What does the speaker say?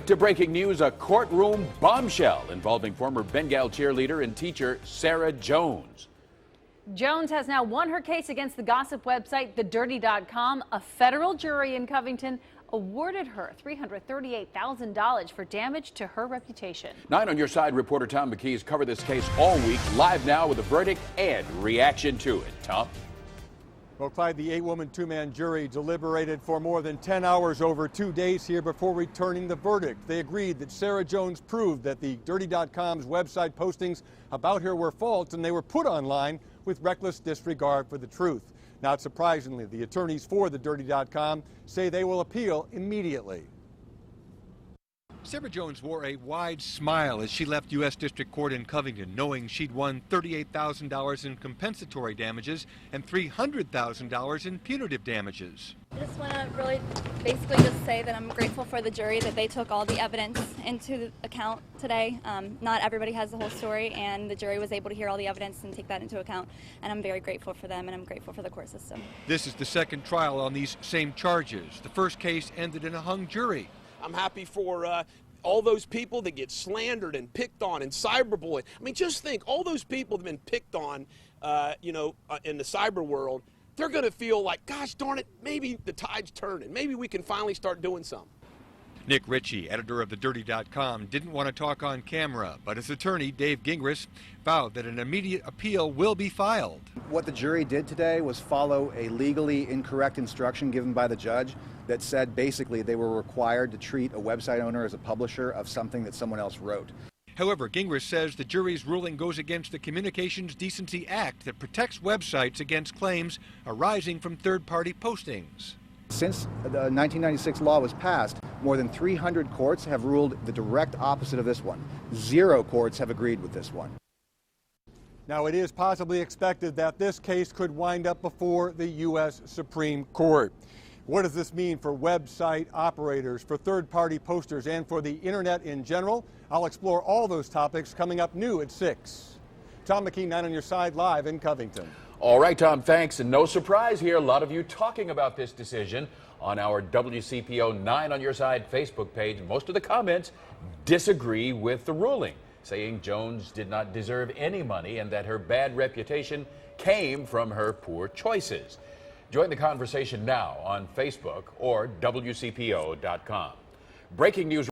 To breaking news, a courtroom bombshell involving former Bengal cheerleader and teacher Sarah Jones. Jones has now won her case against the gossip website TheDirty.com. A federal jury in Covington awarded her $338,000 for damage to her reputation. 9 on Your Side reporter Tom McKee has covered this case all week, live now with a verdict and reaction to it. Tom? Well, Clyde, the 8-woman, 2-man jury deliberated for more than 10 hours over 2 days here before returning the verdict. They agreed that Sarah Jones proved that the Dirty.com's website postings about her were false, and they were put online with reckless disregard for the truth. Not surprisingly, the attorneys for the Dirty.com say they will appeal immediately. Sarah Jones wore a wide smile as she left U.S. District Court in Covington, knowing she'd won $38,000 in compensatory damages and $300,000 in punitive damages. I just want to really basically just say that I'm grateful for the jury that they took all the evidence into account today. Not everybody has the whole story, and the jury was able to hear all the evidence and take that into account, and I'm very grateful for them, and I'm grateful for the court system. This is the second trial on these same charges. The first case ended in a hung jury. I'm happy for all those people that get slandered and picked on and cyberbullied. I mean, just think, all those people that have been picked on, in the cyber world, they're going to feel like, gosh darn it, maybe the tide's turning. Maybe we can finally start doing something. Nick Ritchie, editor of TheDirty.com, didn't want to talk on camera, but his attorney, Dave Gingras, vowed that an immediate appeal will be filed. What the jury did today was follow a legally incorrect instruction given by the judge that said basically they were required to treat a website owner as a publisher of something that someone else wrote. However, Gingras says the jury's ruling goes against the Communications Decency Act that protects websites against claims arising from third-party postings. Since the 1996 law was passed, more than 300 courts have ruled the direct opposite of this one. 0 courts have agreed with this one. Now, it is possibly expected that this case could wind up before the U.S. Supreme Court. What does this mean for website operators, for third-party posters, and for the internet in general? I'll explore all those topics coming up new at 6. Tom McKee, 9 on Your Side, live in Covington. All right, Tom, thanks. And no surprise here, a lot of you talking about this decision on our WCPO 9 on Your Side Facebook page. Most of the comments disagree with the ruling, saying Jones did not deserve any money and that her bad reputation came from her poor choices. Join the conversation now on Facebook or WCPO.com. Breaking news.